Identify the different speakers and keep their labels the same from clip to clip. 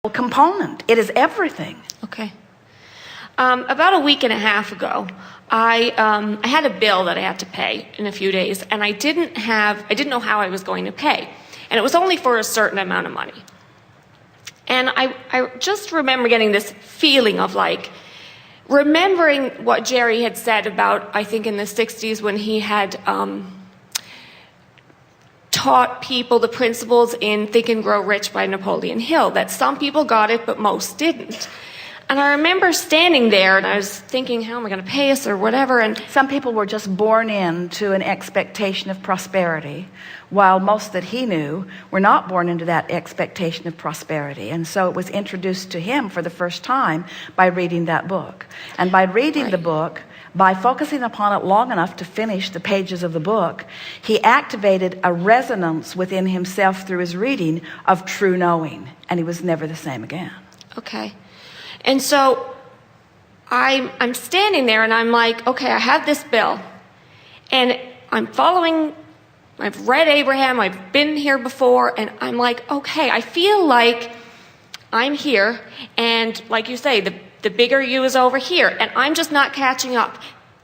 Speaker 1: component. It is everything.
Speaker 2: Okay. About a week and a half ago, I had a bill that I had to pay in a few days, and I didn't know how I was going to pay. And it was only for a certain amount of money. And I just remember getting this feeling of like, remembering what Jerry had said about, I think in the 60s when he had taught people the principles in Think and Grow Rich by Napoleon Hill, that some people got it, but most didn't. And I remember standing there and I was thinking, how am I going to pay this or whatever? And
Speaker 1: some people were just born into an expectation of prosperity, while most that he knew were not born into that expectation of prosperity. And so it was introduced to him for the first time by reading that book. And by reading the book, by focusing upon it long enough to finish the pages of the book, he activated a resonance within himself through his reading of true knowing. And he was never the same again.
Speaker 2: Okay. And so I'm standing there and I'm like, okay, I have this bill and I'm following, I've read Abraham, I've been here before, and I'm like, okay, I feel like I'm here, and like you say, the bigger you is over here, and I'm just not catching up.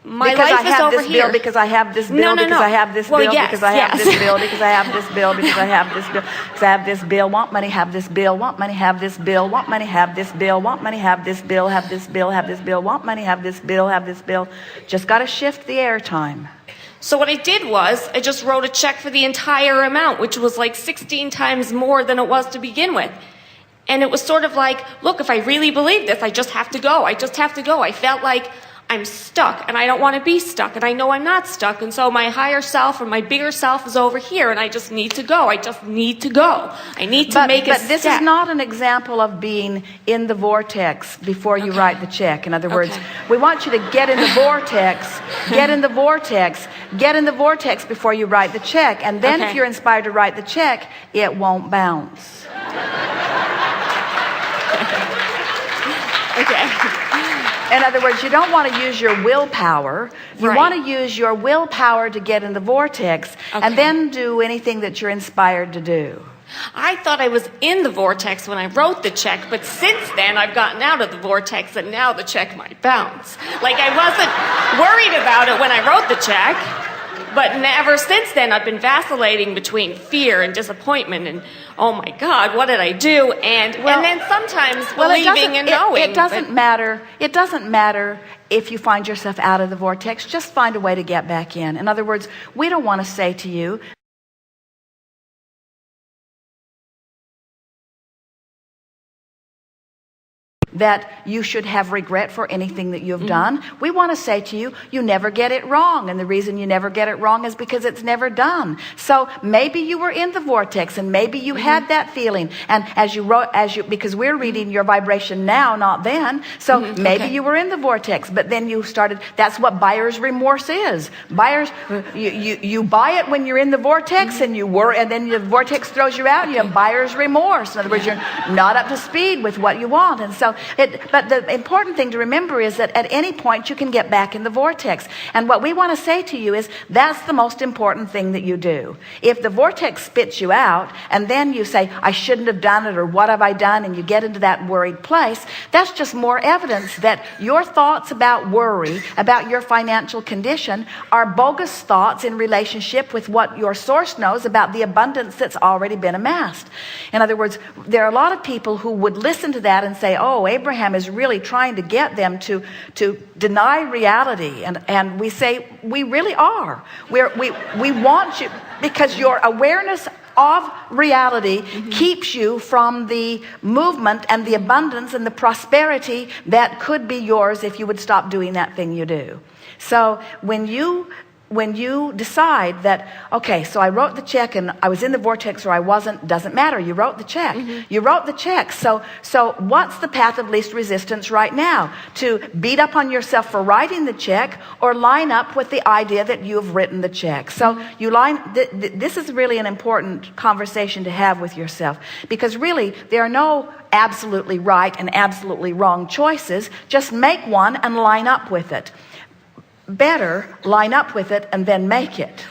Speaker 2: My
Speaker 1: because
Speaker 2: life
Speaker 1: I
Speaker 2: is
Speaker 1: have
Speaker 2: over
Speaker 1: this
Speaker 2: here.
Speaker 1: bill, because I have this bill,
Speaker 2: No.
Speaker 1: because I have this
Speaker 2: Well,
Speaker 1: bill,
Speaker 2: yes,
Speaker 1: because I have
Speaker 2: yes.
Speaker 1: this bill, because I have this bill, because I have this bill, because I have this bill, want money, have this bill, want money, have this bill, want money, have this bill, want money, have this bill, have this bill, have this bill, want money, have this bill, have this bill. Just got to shift the airtime.
Speaker 2: So what I did was, I just wrote a check for the entire amount, which was like 16 times more than it was to begin with. And it was sort of like, look, if I really believe this, I just have to go. I just have to go. I felt like I'm stuck, and I don't want to be stuck, and I know I'm not stuck, and so my higher self or my bigger self is over here, and I just need to go. I just need to go. I need to make a step.
Speaker 1: But this is not an example of being in the vortex before you write the check. In other words, we want you to get in the vortex, get in the vortex, get in the vortex before you write the check, and then if you're inspired to write the check, it won't bounce.
Speaker 2: Okay.
Speaker 1: In other words, you don't want to use your willpower. You want to use your willpower to get in the vortex and then do anything that you're inspired to do.
Speaker 2: I thought I was in the vortex when I wrote the check, but since then I've gotten out of the vortex and now the check might bounce. Like, I wasn't worried about it when I wrote the check, but ever since then I've been vacillating between fear and disappointment and, oh my God, what did I do? And then sometimes believing and knowing.
Speaker 1: It doesn't matter. It doesn't matter if you find yourself out of the vortex. Just find a way to get back in. In other words, we don't want to say to you that you should have regret for anything that you've done. We want to say to you, you never get it wrong. And the reason you never get it wrong is because it's never done. So maybe you were in the vortex and maybe you had that feeling. And because we're reading your vibration now, not then. So maybe you were in the vortex, but then you started, that's what buyer's remorse is. Buyers, you buy it when you're in the vortex and then the vortex throws you out and you have buyer's remorse. In other words, you're not up to speed with what you want. And so but the important thing to remember is that at any point you can get back in the vortex. And what we want to say to you is that's the most important thing that you do. If the vortex spits you out and then you say, I shouldn't have done it, or what have I done, and you get into that worried place, that's just more evidence that your thoughts about worry, about your financial condition, are bogus thoughts in relationship with what your source knows about the abundance that's already been amassed. In other words, there are a lot of people who would listen to that and say, oh, Abraham is really trying to get them to deny reality. And we say, we really are. We want you, because your awareness of reality keeps you from the movement and the abundance and the prosperity that could be yours if you would stop doing that thing you do. So when you decide that, okay, so I wrote the check and I was in the vortex or I wasn't, doesn't matter. You wrote the check. You wrote the check. So what's the path of least resistance right now? To beat up on yourself for writing the check, or line up with the idea that you've written the check? So this is really an important conversation to have with yourself, because really there are no absolutely right and absolutely wrong choices. Just make one and line up with it. better line up with it and then make it.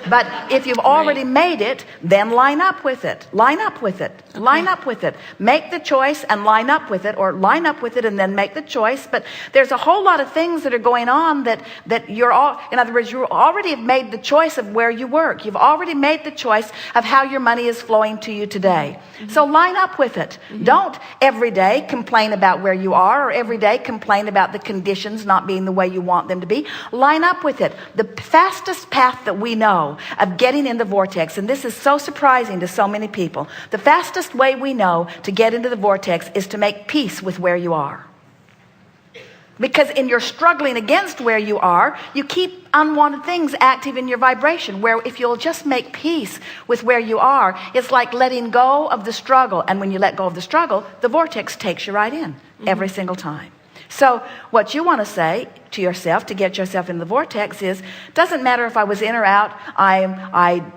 Speaker 1: But if you've already made it, then line up with it. Line up with it. Line up with it. Make the choice and line up with it, or line up with it and then make the choice. But there's a whole lot of things that are going on that you're all, in other words, you already have made the choice of where you work. You've already made the choice of how your money is flowing to you today. So line up with it. Don't every day complain about where you are, or every day complain about the conditions not being the way you want them to be. Line up with it. The fastest path that we know of getting in the vortex, and this is so surprising to so many people, the fastest way we know to get into the vortex is to make peace with where you are. Because in your struggling against where you are, you keep unwanted things active in your vibration, where if you'll just make peace with where you are, it's like letting go of the struggle. And when you let go of the struggle, the vortex takes you right in every single time. So what you want to say to yourself to get yourself in the vortex is, doesn't matter if I was in or out,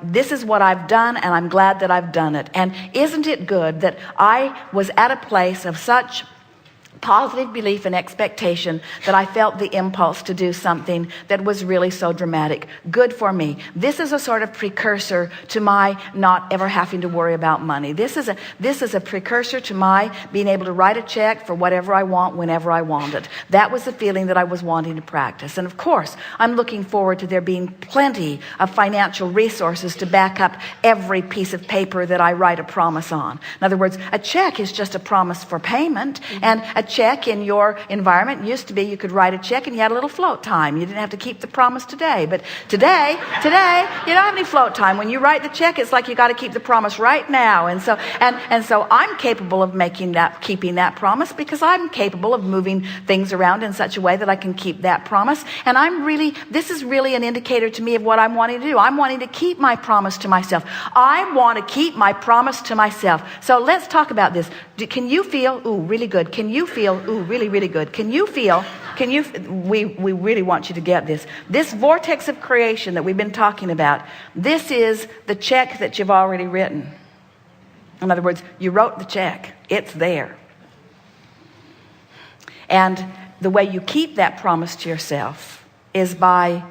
Speaker 1: this is what I've done, and I'm glad that I've done it. And isn't it good that I was at a place of such positive belief and expectation that I felt the impulse to do something that was really so dramatic. Good for me. This is a sort of precursor to my not ever having to worry about money. This is a precursor to my being able to write a check for whatever I want whenever I want it. That was the feeling that I was wanting to practice. And of course, I'm looking forward to there being plenty of financial resources to back up every piece of paper that I write a promise on. In other words, a check is just a promise for payment, and a check in your environment used to be you could write a check and you had a little float time. You didn't have to keep the promise today. But today, you don't have any float time. When you write the check, it's like you got to keep the promise right now. And so I'm capable of keeping that promise, because I'm capable of moving things around in such a way that I can keep that promise. And this is really an indicator to me of what I'm wanting to do. I'm wanting to keep my promise to myself. I want to keep my promise to myself. So let's talk about this. Can you feel, ooh, really good? Can you feel, ooh, really, really good? We really want you to get this. This vortex of creation that we've been talking about, this is the check that you've already written. In other words, you wrote the check. It's there. And the way you keep that promise to yourself is by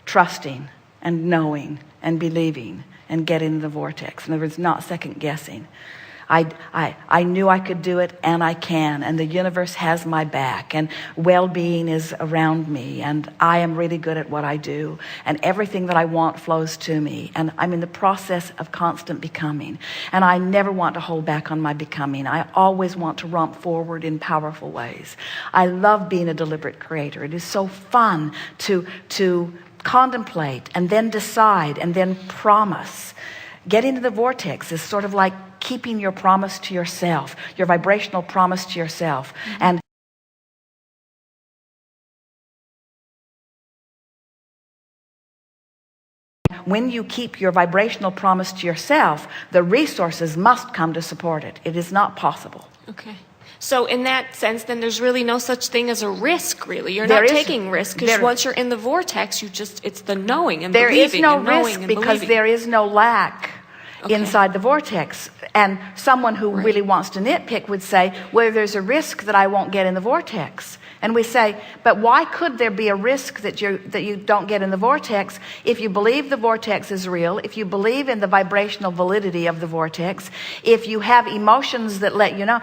Speaker 1: trusting and knowing and believing and getting in the vortex. In other words, not second guessing. I knew I could do it, and I can, and the universe has my back, and well-being is around me, and I am really good at what I do, and everything that I want flows to me, and I'm in the process of constant becoming, and I never want to hold back on my becoming. I always want to romp forward in powerful ways. I love being a deliberate creator. It is so fun to contemplate and then decide and then promise. Getting into the vortex is sort of like keeping your promise to yourself, your vibrational promise to yourself. And when you keep your vibrational promise to yourself, the resources must come to support it. It is not possible.
Speaker 2: Okay. So in that sense, then there's really no such thing as a risk, really. You're not taking risk, because once you're in the vortex, it's the knowing and believing. There is no risk because there is no lack inside the vortex. And someone who really wants to nitpick would say, well, there's a risk that I won't get in the vortex. And we say, but why could there be a risk that you don't get in the vortex if you believe the vortex is real, if you believe in the vibrational validity of the vortex, if you have emotions that let you know?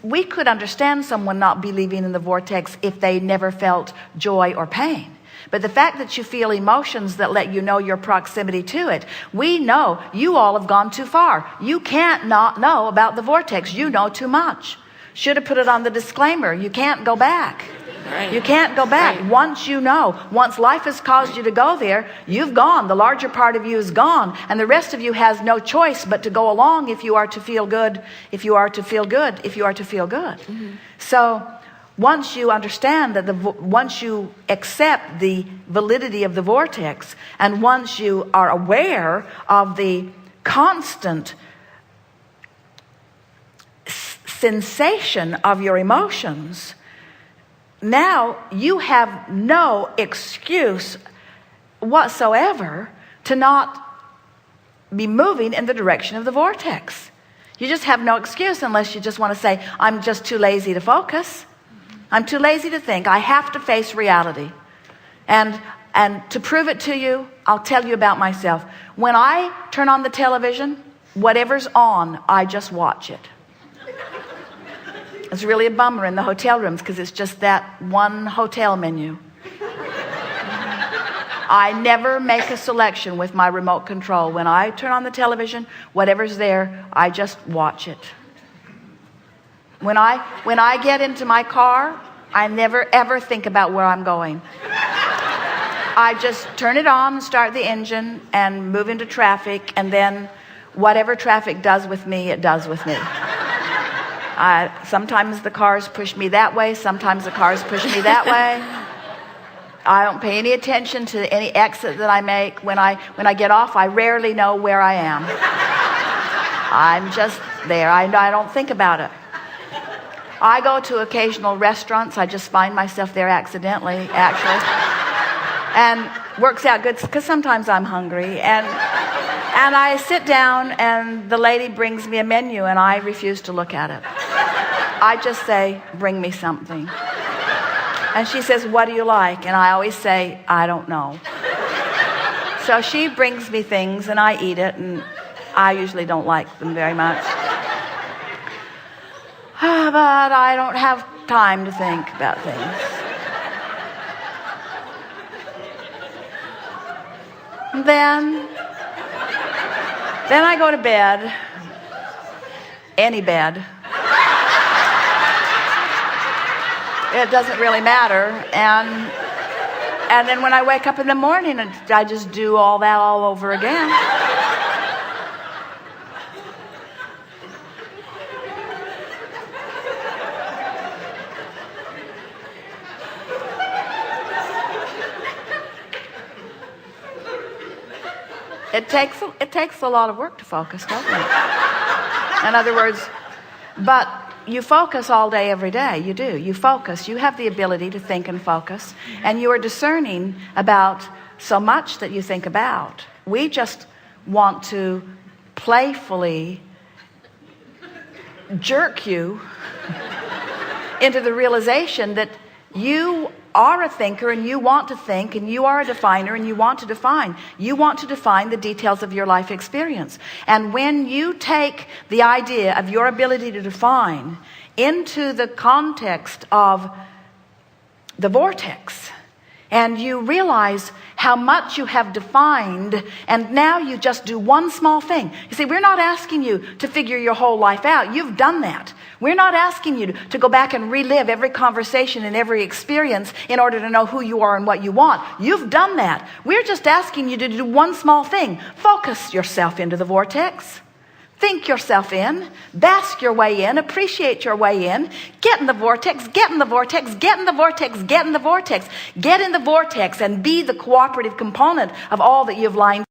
Speaker 2: We could understand someone not believing in the vortex if they never felt joy or pain. But the fact that you feel emotions that let you know your proximity to it, we know you all have gone too far. You can't not know about the vortex. You know too much. Should have put it on the disclaimer. You can't go back. Right. You can't go back. Right. Once you know, once life has caused you to go there, you've gone. The larger part of you is gone. And the rest of you has no choice but to go along if you are to feel good, if you are to feel good, if you are to feel good. So once you understand that once you accept the validity of the vortex, and once you are aware of the constant sensation of your emotions, now you have no excuse whatsoever to not be moving in the direction of the vortex. You just have no excuse unless you just want to say, I'm just too lazy to focus. I'm too lazy to think. I have to face reality.
Speaker 1: And to prove it to you, I'll tell you about myself. When I turn on the television, whatever's on, I just watch it. It's really a bummer in the hotel rooms because it's just that one hotel menu. I never make a selection with my remote control. When I turn on the television, whatever's there, I just watch it. When I get into my car, I never ever think about where I'm going. I just turn it on, start the engine, and move into traffic, and then whatever traffic does with me, it does with me. Sometimes the cars push me that way, sometimes the cars push me that way. I don't pay any attention to any exit that I make. When I get off, I rarely know where I am. I'm just there. I don't think about it. I go to occasional restaurants. I just find myself there accidentally, actually. And works out good because sometimes I'm hungry. And I sit down and the lady brings me a menu and I refuse to look at it. I just say, bring me something. And she says, what do you like? And I always say, I don't know. So she brings me things and I eat it, and I usually don't like them very much. But I don't have time to think about things. Then I go to bed. Any bed. It doesn't really matter. And then when I wake up in the morning, I just do all that all over again. It takes a lot of work to focus, doesn't it? In other words, but you focus all day, every day. You do. You focus. You have the ability to think and focus. And you are discerning about so much that you think about. We just want to playfully jerk you into the realization that you are a thinker and you want to think, and you are a definer and you want to define. You want to define the details of your life experience. And when you take the idea of your ability to define into the context of the vortex, and you realize how much you have defined, and now you just do one small thing. You see, we're not asking you to figure your whole life out. You've done that. We're not asking you to go back and relive every conversation and every experience in order to know who you are and what you want. You've done that. We're just asking you to do one small thing. Focus yourself into the vortex. Think yourself in, bask your way in, appreciate your way in, get in the vortex, get in the vortex, get in the vortex, get in the vortex, get in the vortex, and be the cooperative component of all that you've lined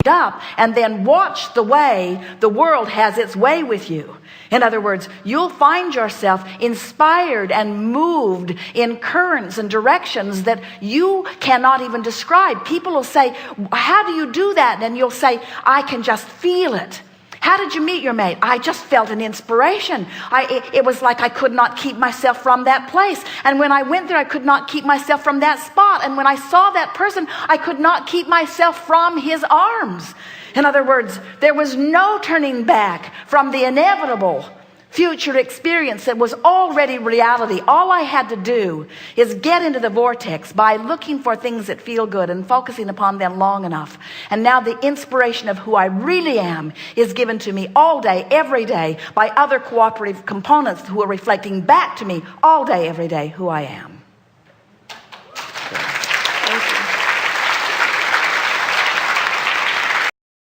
Speaker 1: up, and then watch the way the world has its way with you. In other words, you'll find yourself inspired and moved in currents and directions that you cannot even describe. People will say, how do you do that? And you'll say, I can just feel it. How did you meet your mate? I just felt an inspiration. It was like I could not keep myself from that place. And when I went there, I could not keep myself from that spot. And when I saw that person, I could not keep myself from his arms. In other words, there was no turning back from the inevitable future experience that was already reality. All I had to do is get into the vortex by looking for things that feel good and focusing upon them long enough. And now the inspiration of who I really am is given to me all day, every day, by other cooperative components who are reflecting back to me all day, every day, who I am.